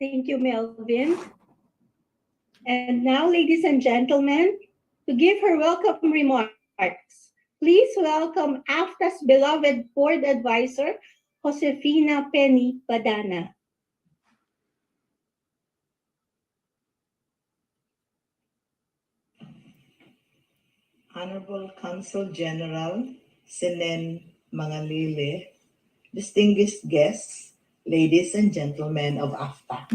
Thank you, Melvin. And now, ladies and gentlemen, to give her welcome remarks, please welcome AFTA's beloved board advisor, Josefina Penny Badana. Honorable Consul General Sinen Mangalile, distinguished guests, ladies and gentlemen of AFTA.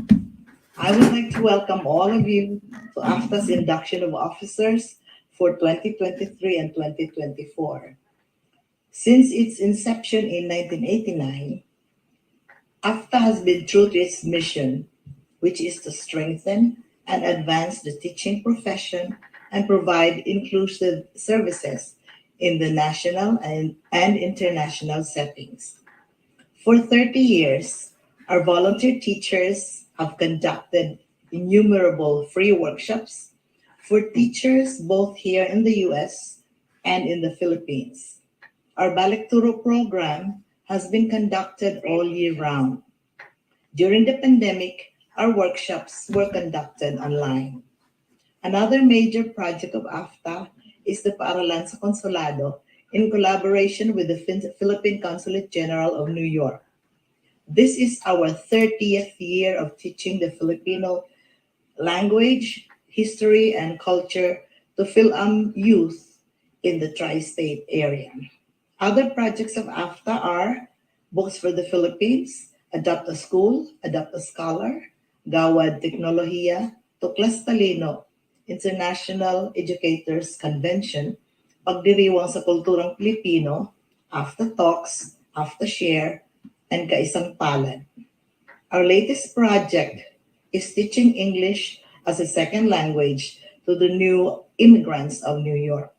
I would like to welcome all of you to AFTA's induction of officers for 2023 and 2024. Since its inception in 1989, AFTA has been true to its mission, which is to strengthen and advance the teaching profession and provide inclusive services in the national and international settings. For 30 years, our volunteer teachers have conducted innumerable free workshops for teachers both here in the US and in the Philippines. Our Balikturo program has been conducted all year round. During the pandemic, our workshops were conducted online. Another major project of AFTA is the Paaralan sa Konsulado in collaboration with the Philippine Consulate General of New York. This is our 30th year of teaching the Filipino language, history, and culture to Phil-Am youth in the tri-state area. Other projects of AFTA are Books for the Philippines, Adopt a School, Adopt a Scholar, Gawad Teknolohiya, Tuklas Talino, International Educators Convention, Pagdiriwang sa Kulturang Pilipino, AFTA Talks, AFTA Share, and Kaisang Palad. Our latest project is teaching English as a second language to the new immigrants of New York.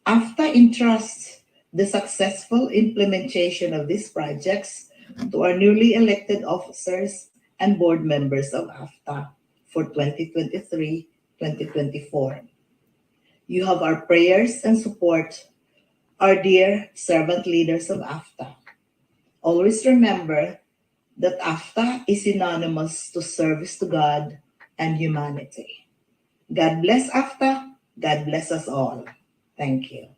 AFTA entrusts the successful implementation of these projects to our newly elected officers and board members of AFTA for 2023-2024. You have our prayers and support, our dear servant leaders of AFTA. Always remember that AFTA is synonymous to service to God and humanity. God bless AFTA. God bless us all. Thank you.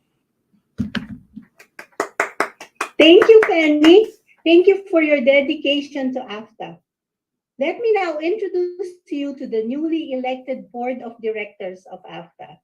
Thank you, Penny. Thank you for your dedication to AFTA. Let me now introduce you to the newly elected board of directors of AFTA.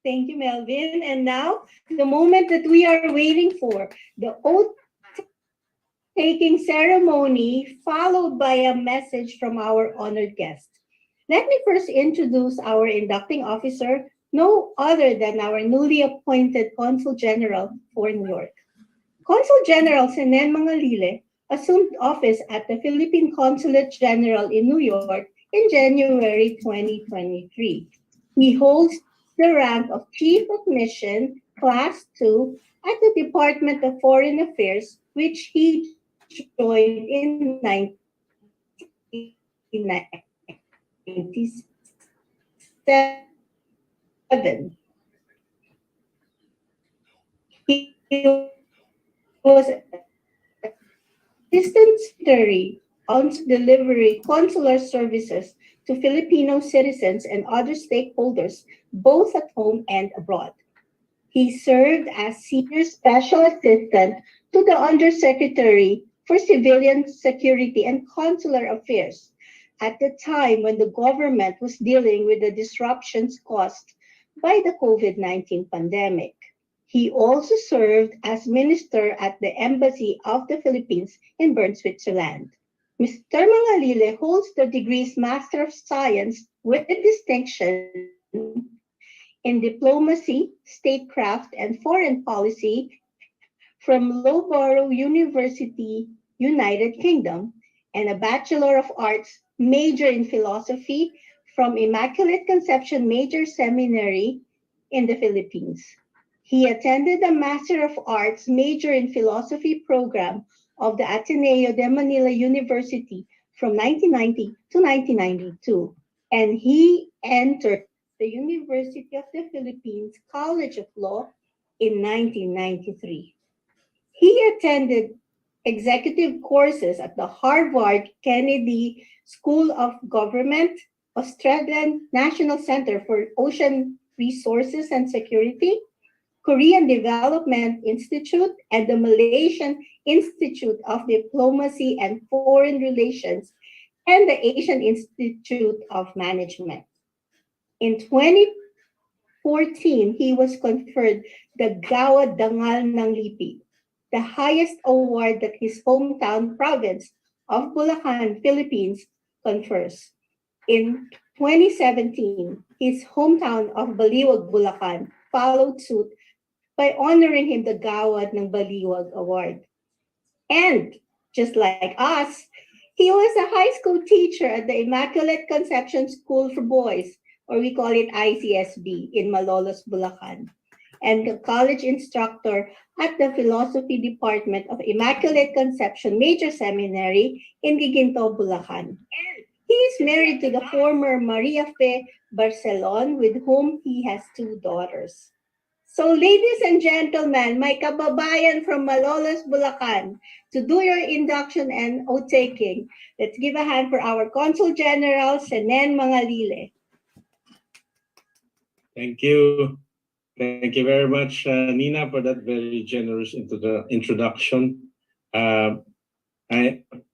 Thank you, Melvin. And now, the moment that we are waiting for, the oath taking ceremony, followed by a message from our honored guest. Let me first introduce our inducting officer, no other than our newly appointed Consul General for New York. Consul General Senen Mangalile assumed office at the Philippine Consulate General in New York in January 2023. He holds the rank of Chief of Mission, Class 2, at the Department of Foreign Affairs, which he joined in 1997. He was Assistant Secretary on delivering consular services to Filipino citizens and other stakeholders, both at home and abroad. He served as Senior Special Assistant to the Undersecretary for Civilian Security and Consular Affairs at the time when the government was dealing with the disruptions caused by the COVID-19 pandemic. He also served as minister at the Embassy of the Philippines in Bern, Switzerland. Mr. Mangalile holds the degrees Master of Science with distinction in Diplomacy, Statecraft, and Foreign Policy from Loughborough University, United Kingdom, and a Bachelor of Arts major in Philosophy from Immaculate Conception Major Seminary in the Philippines. He attended the Master of Arts major in Philosophy program of the Ateneo de Manila University from 1990 to 1992, and he entered the University of the Philippines College of Law in 1993. He attended executive courses at the Harvard Kennedy School of Government, Australian National Center for Ocean Resources and Security, Korean Development Institute, and the Malaysian Institute of Diplomacy and Foreign Relations, and the Asian Institute of Management. In 2014, he was conferred the Gawad Dangal ng Lipi, the highest award that his hometown province of Bulacan, Philippines, confers. In 2017, his hometown of Baliwag, Bulacan, followed suit by honoring him the Gawad ng Baliwag Award. And just like us, he was a high school teacher at the Immaculate Conception School for Boys, or we call it ICSB, in Malolos, Bulacan, and a college instructor at the Philosophy Department of Immaculate Conception Major Seminary in Giginto, Bulacan. He is married to the former Maria Fe Barcelon, with whom he has 2 daughters. So, ladies and gentlemen, my kababayan from Malolos, Bulacan, to do your induction and oath-taking, let's give a hand for our Consul General, Senen Mangalile. Thank you. Thank you very much, Nina, for that very generous introduction. I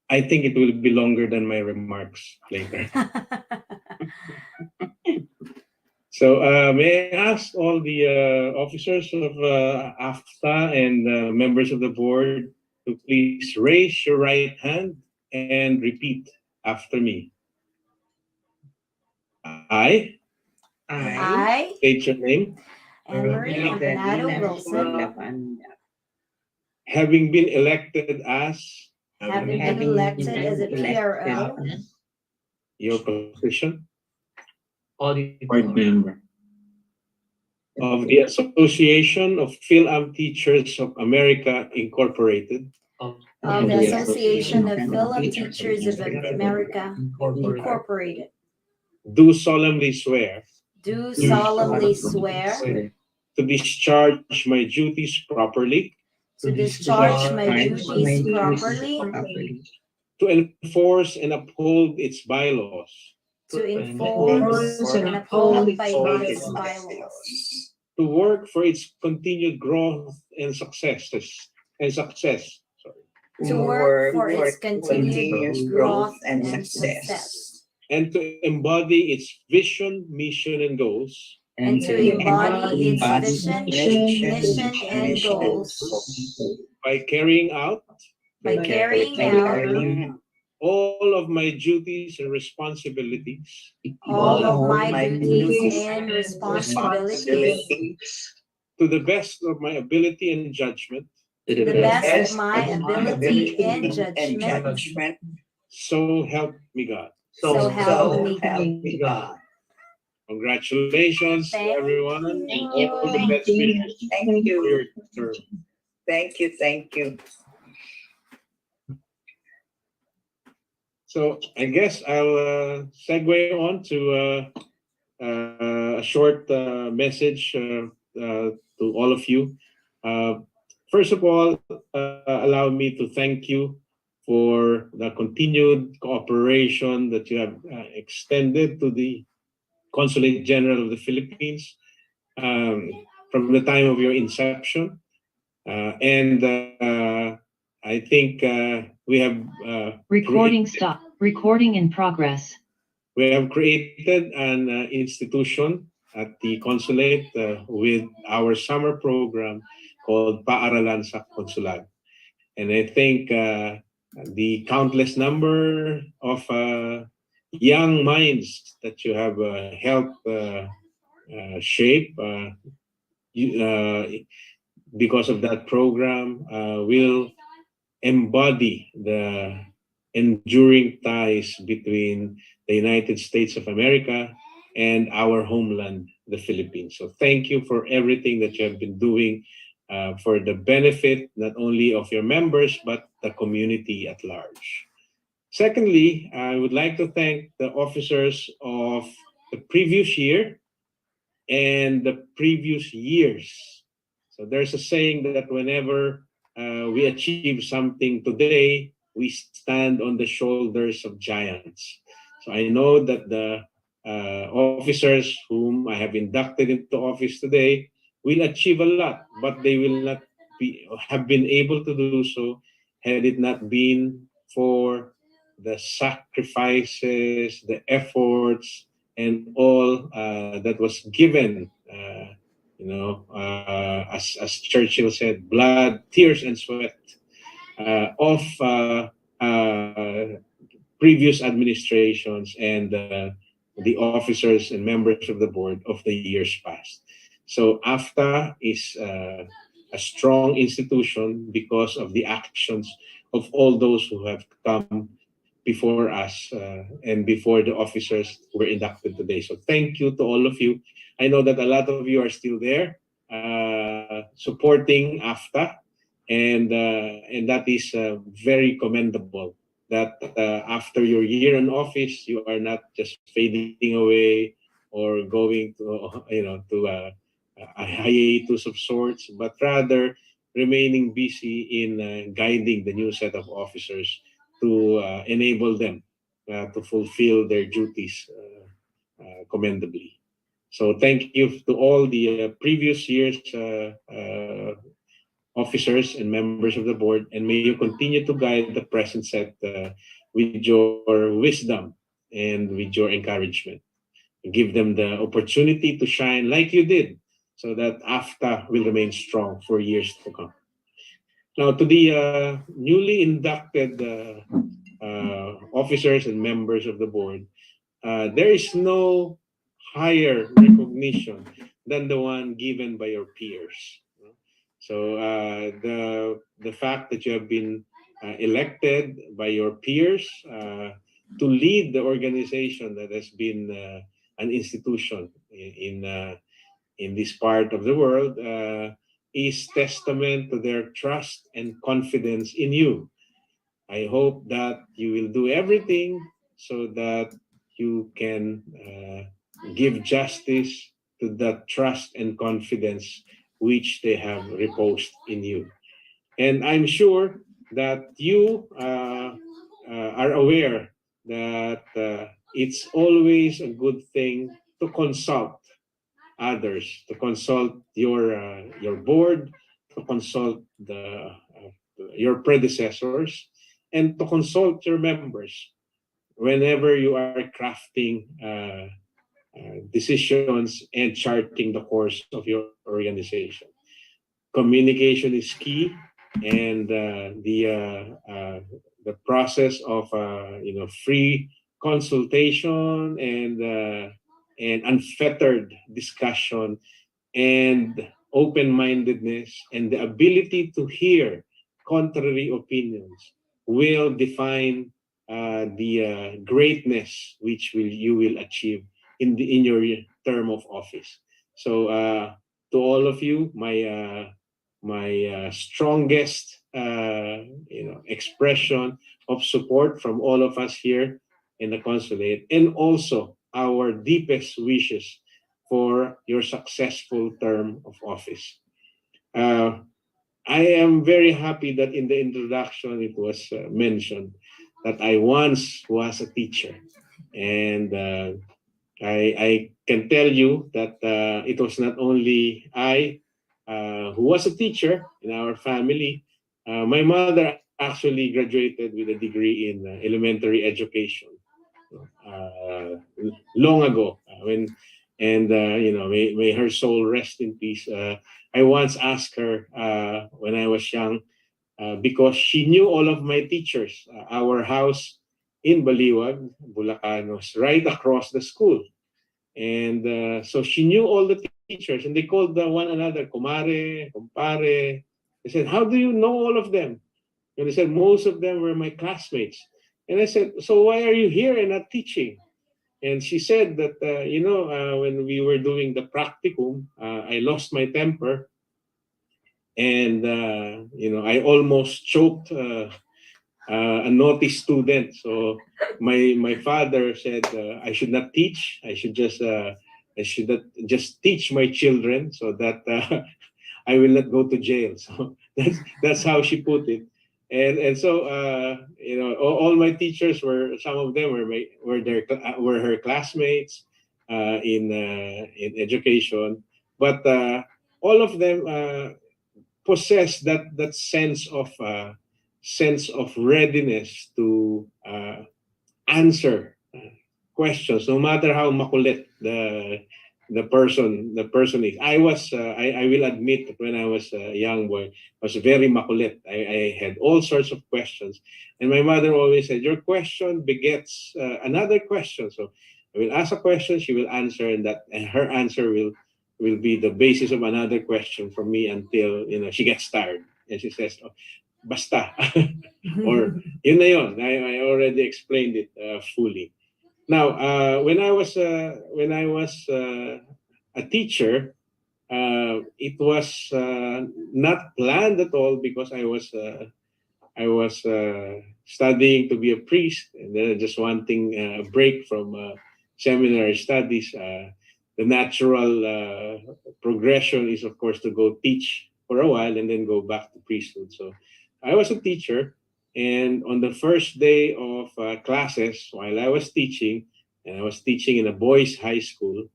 think it will be longer than my remarks later. So may I ask all the officers of AFTA and members of the board to please raise your right hand and repeat after me. I I, state your name, Anne-Marie Empanado Wilson, having been elected as having been elected as a PRO, your position Board member of the Association of Phil-Am Teachers of America, Incorporated, of the Association of Film Teachers of America, Incorporated, do solemnly swear do solemnly swear to discharge my duties properly, to discharge my duties properly, to enforce and uphold its bylaws, to enforce and uphold by its bylaws, to work for its continued growth and success. to work for its continued growth and success, And to embody its vision, mission, and goals, and to embody its vision, mission, and goals by carrying out by carrying out all of my duties and responsibilities all of my duties and responsibilities to the best of my ability and judgment, to the best of my ability and judgment, so help me God. so help me God. God. Congratulations to Thank everyone. you. All the best wishes Thank for you. your term. Thank you. Thank you. So I guess I'll segue on to a short message to all of you. First of all, allow me to thank you for the continued cooperation that you have extended to the Consulate General of the Philippines from the time of your inception. And I think we have Recording stop. Recording in progress. we have created an institution at the consulate with our summer program called Paaralan sa Konsulat. And I think the countless number of young minds that you have helped shape because of that program will embody the enduring ties between the United States of America and our homeland, the Philippines. So thank you for everything that you have been doing for the benefit not only of your members, but the community at large. Secondly, I would like to thank the officers of the previous year and the previous years. So there's a saying that whenever we achieve something today, we stand on the shoulders of giants. So I know that the officers whom I have inducted into office today will achieve a lot, but they will not have been able to do so had it not been for the sacrifices, the efforts, and all that was given. As Churchill said, blood, tears, and sweat of previous administrations and the officers and members of the board of the years past. So AFTA is a strong institution because of the actions of all those who have come before us and before the officers were inducted today. So thank you to all of you. I know that a lot of you are still there supporting AFTA, and that is very commendable. That after your year in office, you are not just fading away or going to a hiatus of sorts, but rather remaining busy in guiding the new set of officers to enable them to fulfill their duties commendably. So thank you to all the previous years officers and members of the board, and may you continue to guide the present set with your wisdom and with your encouragement. Give them the opportunity to shine like you did, so that AFTA will remain strong for years to come. Now, to the newly inducted officers and members of the board, there is no higher recognition than the one given by your peers. So the fact that you have been elected by your peers to lead the organization that has been an institution in this part of the world is testament to their trust and confidence in you. I hope that you will do everything so that you can give justice to that trust and confidence which they have reposed in you. And I'm sure that you are aware that it's always a good thing to consult others, to consult your board, to consult your predecessors, and to consult your members whenever you are crafting decisions and charting the course of your organization. Communication is key, and the process of free consultation and unfettered discussion and open-mindedness and the ability to hear contrary opinions will define the greatness which you will achieve in your term of office. So to all of you, my strongest expression of support from all of us here in the consulate, and also our deepest wishes for your successful term of office. I am very happy that in the introduction it was mentioned that I once was a teacher, and I can tell you that it was not only I who was a teacher in our family. My mother actually graduated with a degree in elementary education long ago. May her soul rest in peace. I once asked her when I was young, because she knew all of my teachers. Our house in Baliwag, Bulacan, was right across the school. And so she knew all the teachers, and they called one another kumare, kumpare. They said, "How do you know all of them?" And they said, "Most of them were my classmates." And I said, "So why are you here and not teaching?" And she said that, when we were doing the practicum, I lost my temper, and I almost choked a naughty student. So my father said I should not teach. I should just teach my children so that I will not go to jail. So That's how she put it. And so all my teachers were, some of them were her classmates in education, but all of them possess that sense of readiness to answer questions, no matter how makulit the person is. I will admit that when I was a young boy, I was very makulit. I had all sorts of questions, and my mother always said, "Your question begets another question." So I will ask a question, she will answer, and her answer will be the basis of another question from me until she gets tired and she says, "Oh, basta," or yun na yun. I already explained it fully. Now, when I was a teacher, it was not planned at all because I was studying to be a priest, and then just wanting a break from seminary studies. The natural progression is, of course, to go teach for a while and then go back to priesthood. So I was a teacher, and on the first day of classes, while I was teaching, and I was teaching in a boys' high school,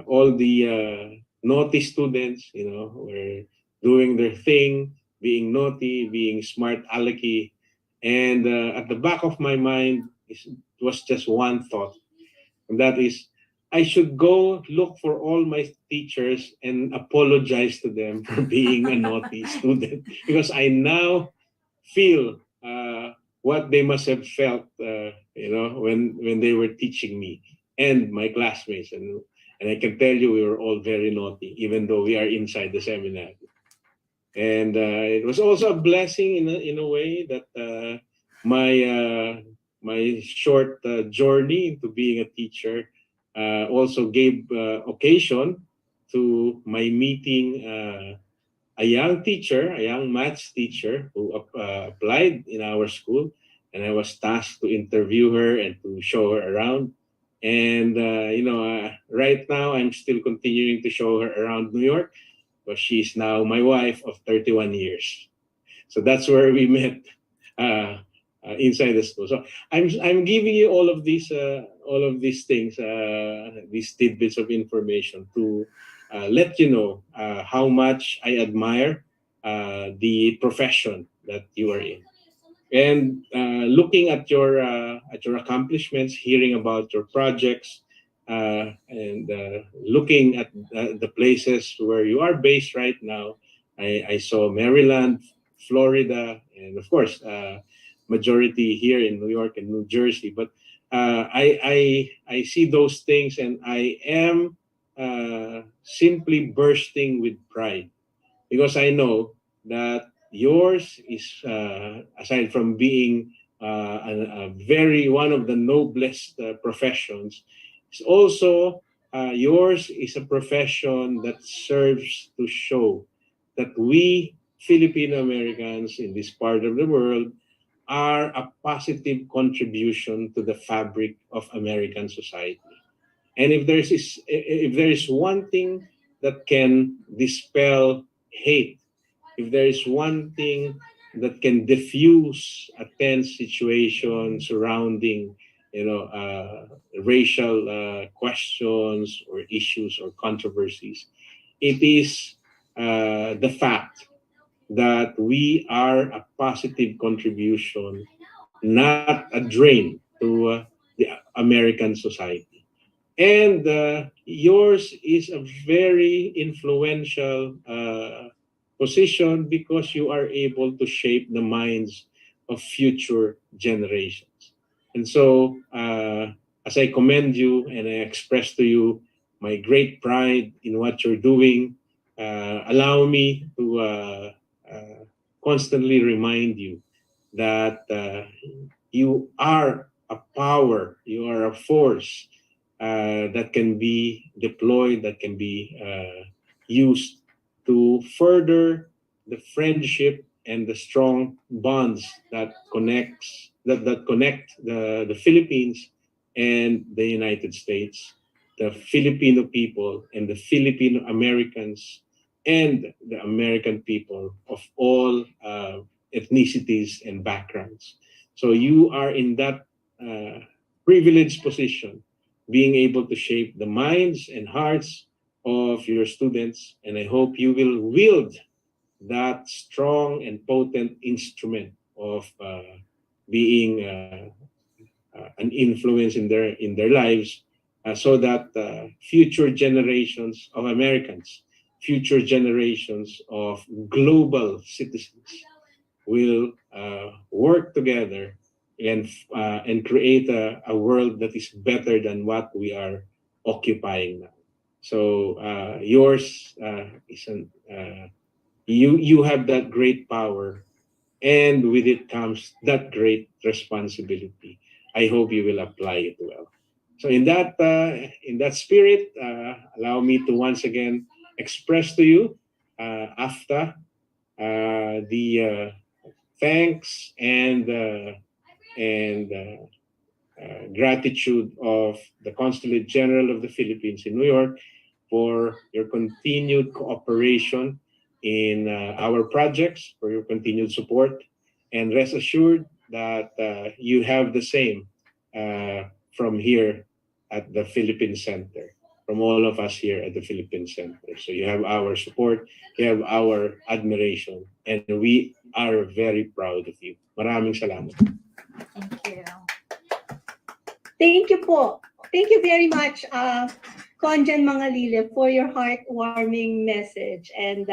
all the naughty students, were doing their thing, being naughty, being smart alecky. And at the back of my mind was just one thought, and that is, I should go look for all my teachers and apologize to them for being a naughty student, because I now feel what they must have felt, when they were teaching me and my classmates, and I can tell you we were all very naughty, even though we are inside the seminary. And it was also a blessing in a way that my short journey into being a teacher also gave occasion to my meeting a young teacher, a young maths teacher who applied in our school, and I was tasked to interview her and to show her around. And right now I'm still continuing to show her around New York, because she's now my wife of 31 years. So that's where we met, inside the school. So I'm giving you all of these things, these tidbits of information to let you know how much I admire the profession that you are in. And looking at your accomplishments, hearing about your projects, and looking at the places where you are based right now, I saw Maryland, Florida, and of course, majority here in New York and New Jersey. But I see those things, and I am simply bursting with pride, because I know that yours is, aside from being a very one of the noblest professions, is also yours is a profession that serves to show that we Filipino Americans in this part of the world are a positive contribution to the fabric of American society. And if there is one thing that can dispel hate, if there is one thing that can diffuse a tense situation surrounding, racial questions or issues or controversies, it is the fact that we are a positive contribution, not a drain to the American society. And yours is a very influential position, because you are able to shape the minds of future generations. And so, as I commend you and I express to you my great pride in what you're doing, allow me to constantly remind you that you are a power, you are a force that can be deployed, that can be used to further the friendship and the strong bonds that connect the Philippines and the United States, the Filipino people and the Filipino Americans, and the American people of all ethnicities and backgrounds. So you are in that privileged position, being able to shape the minds and hearts of your students. And I hope you will wield that strong and potent instrument of being an influence in their lives, so that future generations of Americans, future generations of global citizens will work together and create a world that is better than what we are occupying now. So yours is an you have that great power, and with it comes that great responsibility. I hope you will apply it well. So in that spirit, allow me to once again express to you, AFTA, the thanks and gratitude of the Consulate General of the Philippines in New York for your continued cooperation in our projects, for your continued support, and rest assured that you have the same from here at the Philippine Center, from all of us here at the Philippine Center. So you have our support, you have our admiration, and we are very proud of you. Maraming salamat. Thank you. Thank you po. Thank you very much, Conjan Mangalile, for your heartwarming message. And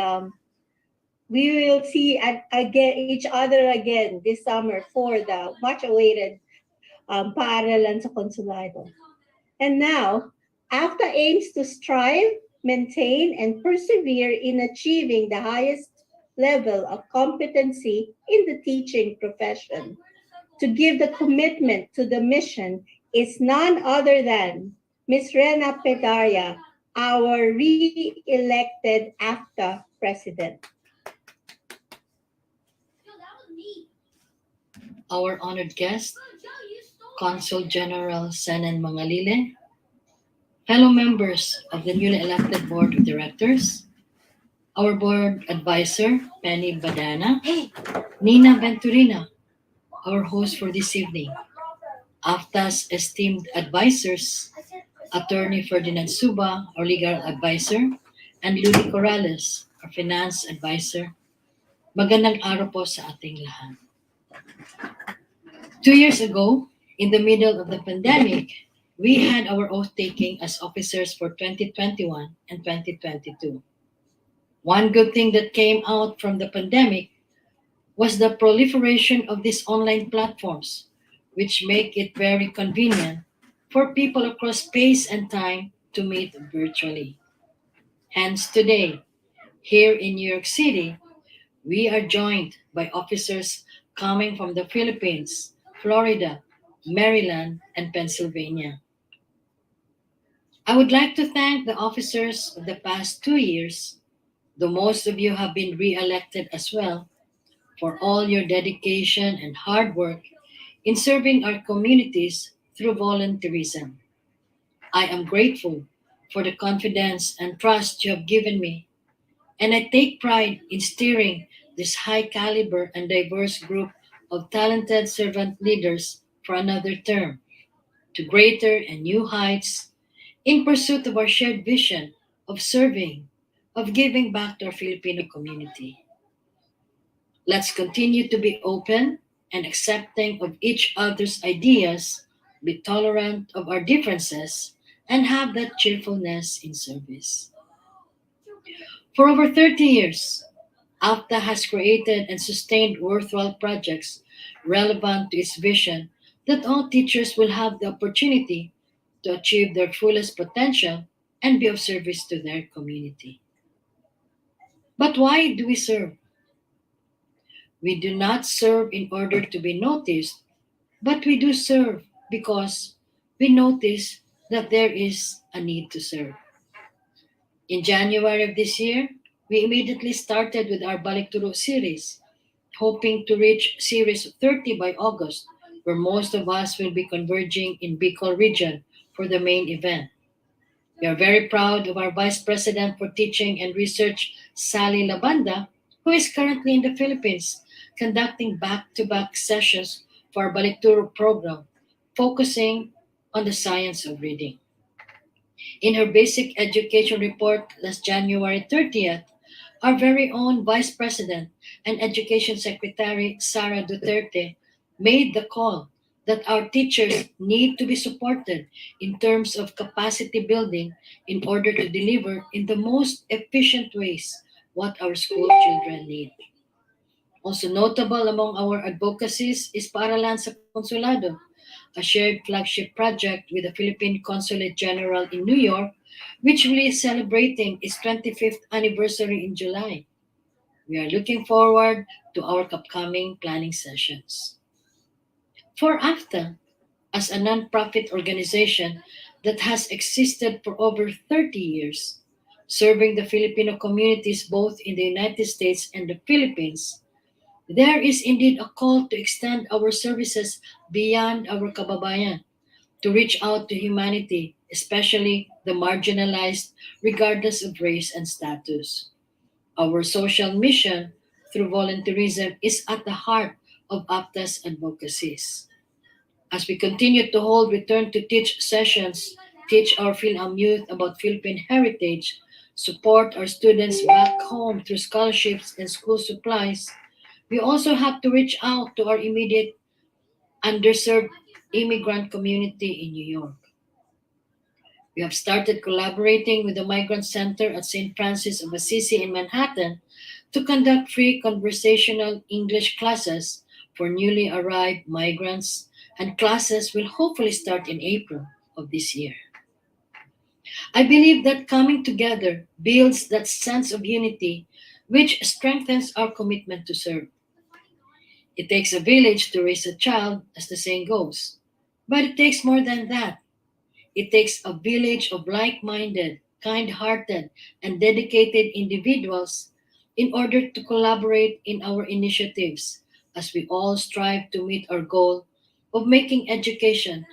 we will see again each other again this summer for the much-awaited paaralan sa Konsulado. And now, AFTA aims to strive, maintain, and persevere in achieving the highest level of competency in the teaching profession. To give the commitment to the mission is none other than Ms. Rena Pedaria, our re-elected AFTA president. Our honored guest, Consul General Senen Mangalile, fellow members of the newly elected Board of Directors, our Board Advisor, Penny Badana, Nina Venturina, our host for this evening, AFTA's esteemed advisors, Attorney Ferdinand Suba, our legal advisor, and Ludi Corrales, our finance advisor. Magandang araw po sa ating lahat. 2 years ago, in the middle of the pandemic, we had our oath-taking as officers for 2021 and 2022. One good thing that came out from the pandemic was the proliferation of these online platforms, which make it very convenient for people across space and time to meet virtually. Hence today, here in New York City, we are joined by officers coming from the Philippines, Florida, Maryland, and Pennsylvania. I would like to thank the officers of the past 2 years, though most of you have been re-elected as well, for all your dedication and hard work in serving our communities through volunteerism. I am grateful for the confidence and trust you have given me, and I take pride in steering this high caliber and diverse group of talented servant leaders for another term to greater and new heights in pursuit of our shared vision of serving, of giving back to our Filipino community. Let's continue to be open and accepting of each other's ideas, be tolerant of our differences, and have that cheerfulness in service. For over 30 years, AFTA has created and sustained worthwhile projects relevant to its vision that all teachers will have the opportunity to achieve their fullest potential and be of service to their community. But why do we serve? We do not serve in order to be noticed, but we do serve because we notice that there is a need to serve. In January of this year, we immediately started with our Balikturo series, hoping to reach series 30 by August, where most of us will be converging in Bicol region for the main event. We are very proud of our Vice President for Teaching and Research, Sally Labanda, who is currently in the Philippines conducting back-to-back sessions for our Balikturo program, focusing on the science of reading. In her basic education report last January 30th, our very own Vice President and Education Secretary Sara Duterte made the call that our teachers need to be supported in terms of capacity building in order to deliver in the most efficient ways what our school children need. Also notable among our advocacies is Paaralan sa Konsulado, a shared flagship project with the Philippine Consulate General in New York, which will be celebrating its 25th anniversary in July. We are looking forward to our upcoming planning sessions. For AFTA, as a nonprofit organization that has existed for over 30 years, serving the Filipino communities both in the United States and the Philippines, there is indeed a call to extend our services beyond our kababayan, to reach out to humanity, especially the marginalized, regardless of race and status. Our social mission through volunteerism is at the heart of APTA's advocacies. As we continue to hold Return to Teach sessions, teach our Phil-Am youth about Philippine heritage, support our students back home through scholarships and school supplies, we also have to reach out to our immediate underserved immigrant community in New York. We have started collaborating with the Migrant Center at St. Francis of Assisi in Manhattan to conduct free conversational English classes for newly arrived migrants, and classes will hopefully start in April of this year. I believe that coming together builds that sense of unity which strengthens our commitment to serve. It takes a village to raise a child, as the saying goes. But it takes more than that. It takes a village of like minded, kind hearted, and dedicated individuals in order to collaborate in our initiatives as we all strive to meet our goal of making education,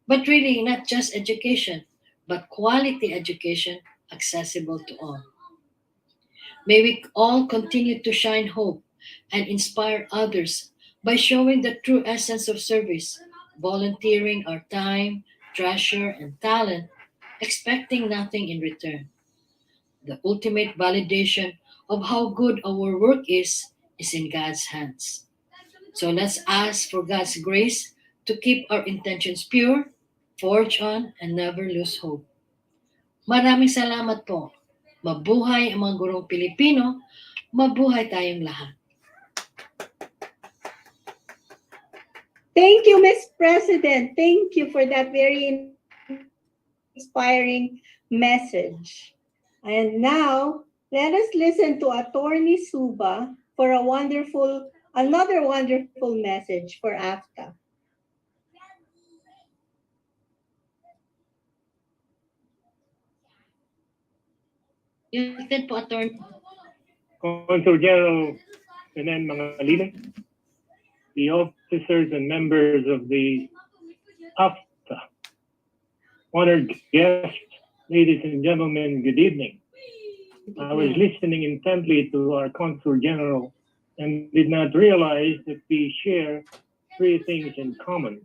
but really not just education, but quality education accessible to all. May we all continue to shine hope and inspire others by showing the true essence of service, volunteering our time, treasure, and talent, expecting nothing in return. The ultimate validation of how good our work is in God's hands. So let's ask for God's grace to keep our intentions pure, forge on, and never lose hope. Maraming salamat po. Mabuhay ang mga gurong Pilipino, mabuhay tayong lahat. Thank you, Miss President. Thank you for that very inspiring message. And now, let us listen to Attorney Suba for another wonderful message for AFTA. Muted po, Attorney. Consul General Senen Mangalile, the officers and members of the AFTA, honored guests, ladies and gentlemen, good evening. I was listening intently to our Consul General and did not realize that we share three things in common.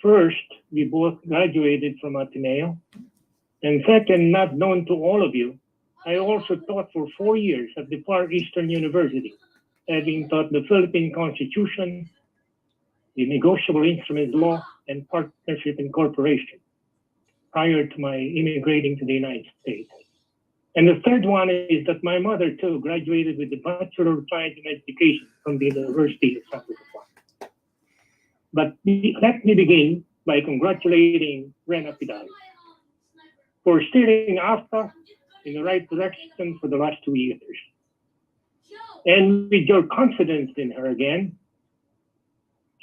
First, we both graduated from Ateneo. And second, not known to all of you, I also taught for 4 years at the Far Eastern University, having taught the Philippine Constitution, the Negotiable Instruments Law, and Partnership Incorporation prior to my immigrating to the United States. And the third one is that my mother, too, graduated with the Bachelor of Science in Education from the University of San Jose. But let me begin by congratulating Rena Pidal for steering AFTA in the right direction for the last 2 years. And with your confidence in her again,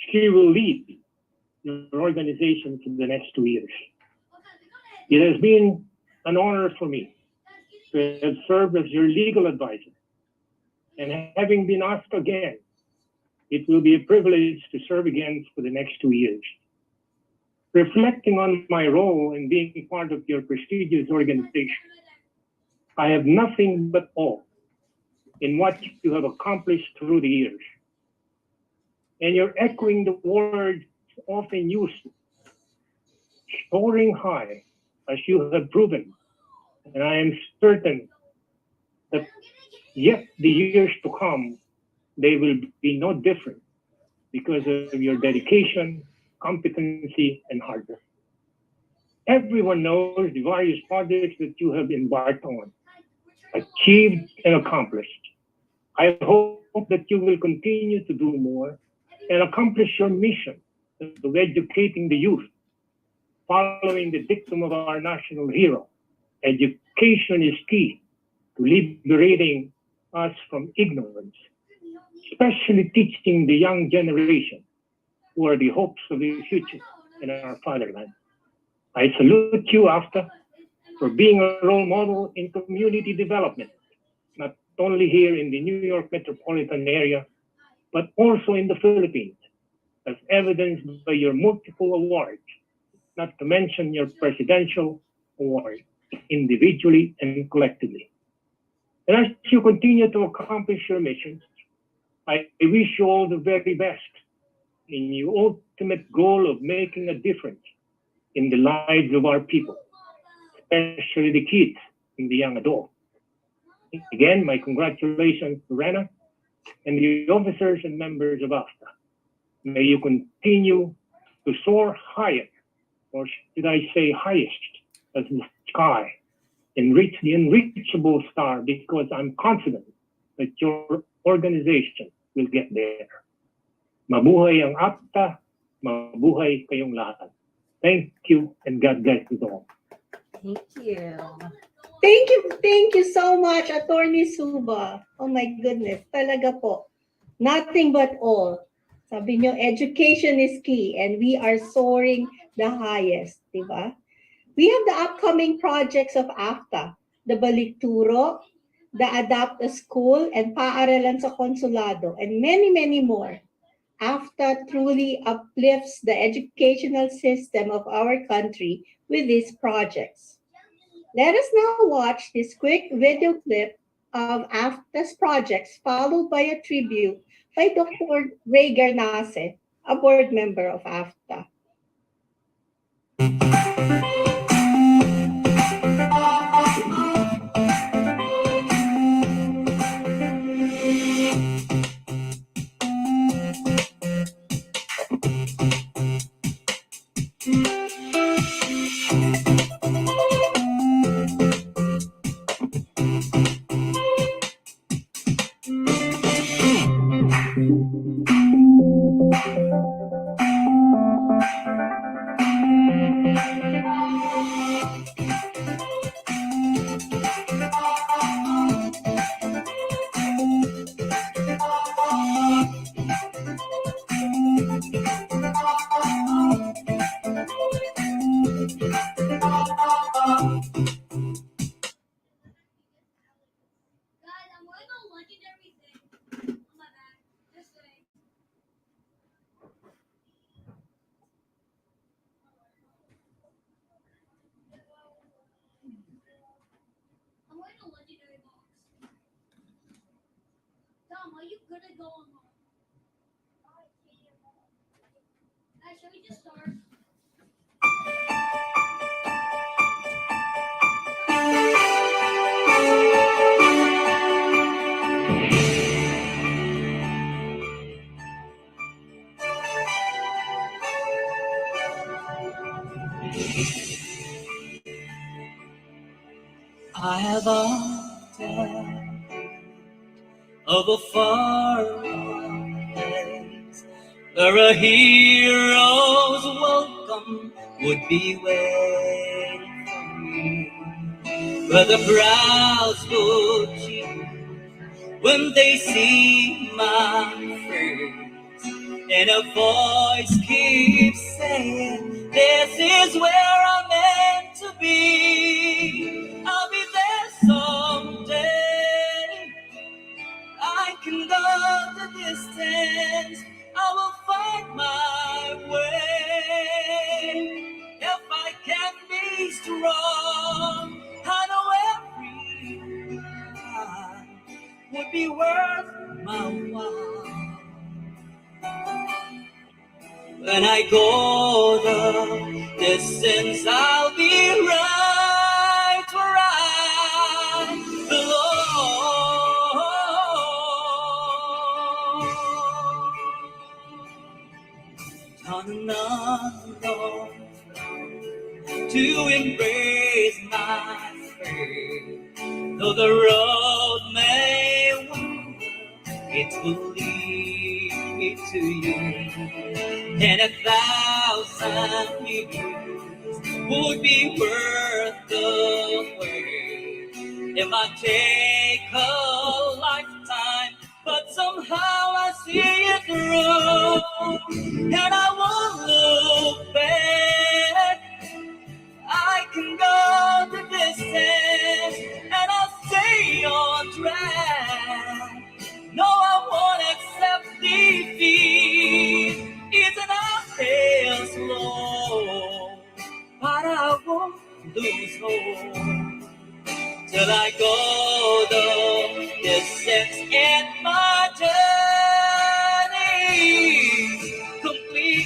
she will lead your organization for the next 2 years. It has been an honor for me to have served as your legal advisor. And having been asked again, it will be a privilege to serve again for the next 2 years. Reflecting on my role in being part of your prestigious organization, I have nothing but awe in what you have accomplished through the years. And you're echoing the words often used, soaring high, as you have proven. And I am certain that yet the years to come, they will be no different because of your dedication, competency, and hard work. Everyone knows the various projects that you have embarked on, achieved, and accomplished. I hope that you will continue to do more and accomplish your mission of educating the youth, following the dictum of our national hero. Education is key to liberating us from ignorance, especially teaching the young generation who are the hopes of the future in our fatherland. I salute you, AFTA, for being a role model in community development, not only here in the New York metropolitan area, but also in the Philippines, as evidenced by your multiple awards, not to mention your presidential award, individually and collectively. And as you continue to accomplish your missions, I wish you all the very best in your ultimate goal of making a difference in the lives of our people, especially the kids and the young adults. Again, my congratulations to Rena and the officers and members of AFTA. May you continue to soar higher, or should I say highest, as the sky, and reach the unreachable star, because I'm confident that your organization will get there. Mabuhay ang AFTA, mabuhay kayong lahat. Thank you, and God bless you all. Thank you. Thank you so much, Attorney Suba. Oh my goodness, talaga po. Nothing but all. Sabi nyo, education is key and we are soaring the highest, di ba? We have the upcoming projects of AFTA, the Balikturo, the Adapt a School, and Paaralan sa Konsulado, and many, many more. AFTA truly uplifts the educational system of our country with these projects. Let us now watch this quick video clip of AFTA's projects, followed by a tribute by Dr. Ray Garnase, a board member of AFTA. I have often of a far place where a hero's welcome would be waiting for me, where the crowds would cheer when they see my face, and a voice keeps saying, "This is where I'm meant to be. I'll be there someday. I can go the distance. I will find my way." wrong. I know every lie would be worth my while. When I go the distance, I'll be right where I belong. Turn unknown to embrace my fate. Though the road may wander, it will lead me to you. And 1,000 years would be worth the wait if I take a lifetime, but somehow I see it through, and I won't look back. I can go the distance, and I'll stay on track. No, I won't accept defeat. It's an uphill slow, but I won't lose hope till I go the distance and my journey complete.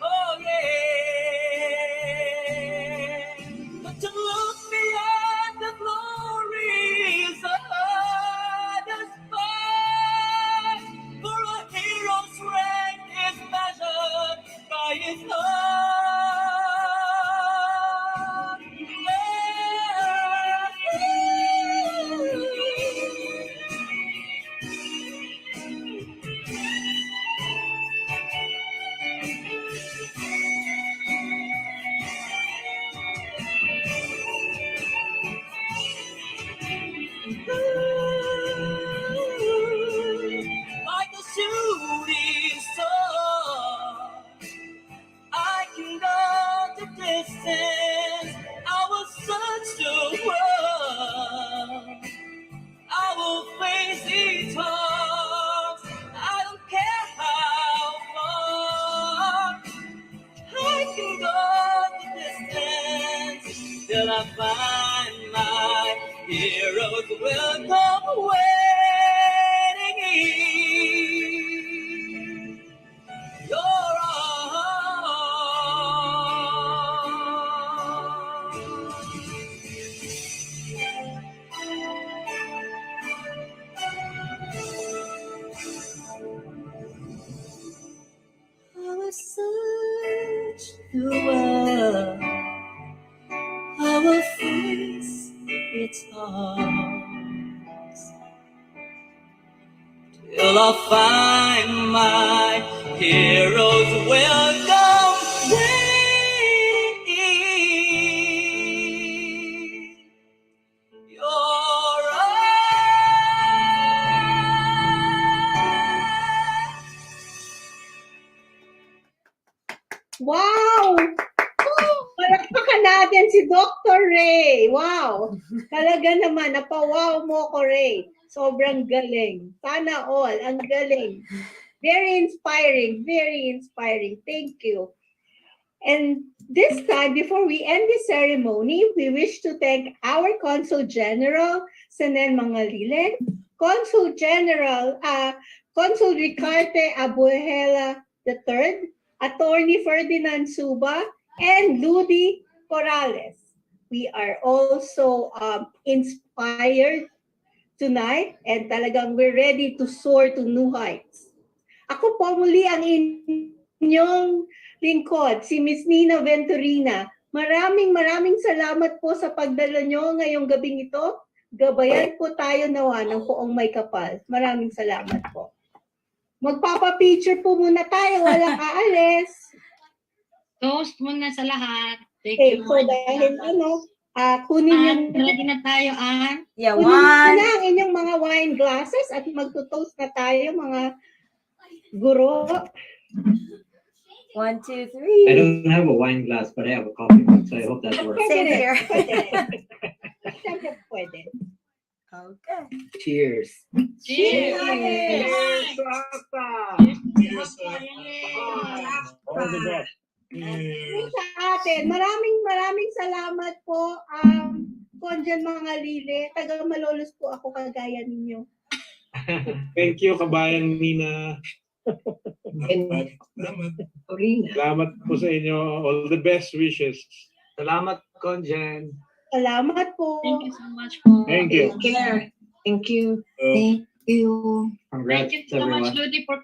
Oh yeah, but to look beyond the glories of the sky, for a hero's strength is measured by his heart. Like a shooting star, I can go the distance. I will search the world. I will face each odds. I don't care how far. I can go the distance till I find my heroes will come waiting in your I will search the world. I will face its odds till I find my heroes will come waiting in your Wow! Palakpakan natin si Dr. Ray. Wow! Talaga naman, napawaw mo ko, Ray. Sobrang galing. Sana all. Ang galing. Very inspiring. Very inspiring. Thank you. And this time, before we end the ceremony, we wish to thank our Consul General, Senen Mangalilen, Consul General, Consul Ricarte Abuela III, Attorney Ferdinand Suba, and Ludi Corrales. We are also inspired tonight, and talagang we're ready to soar to new heights. Ako po muli ang inyong lingkod, si Miss Nina Venturina. Maraming salamat po sa pagdala nyo ngayong gabing ito. Gabayan po tayo nawa ng poong may kapal. Maraming salamat po. Magpapa-picture po muna tayo, walang aalis. Toast muna sa lahat. Thank Okay, you. so dahil kunin nyo Ready na tayo, Ann? Yeah, kunin nyo one. na ang inyong mga wine glasses at magto-toast na tayo, mga guro. 1, 2, 3. I don't have a wine glass, but I have a coffee mug, so I hope that works. Same here. Siyempre pwede. Okay. Cheers. Cheers! All the best. sa atin. Maraming salamat po, Konjan mga Lili. Taga Malolos po ako kagaya ninyo. Thank you, kabayan Nina. Salamat po sa inyo. All the best wishes. Salamat, Konjen. Salamat po. Thank you so much po. Thank you. Thank you. Congrats, Thank you so everyone. much, Ludi, for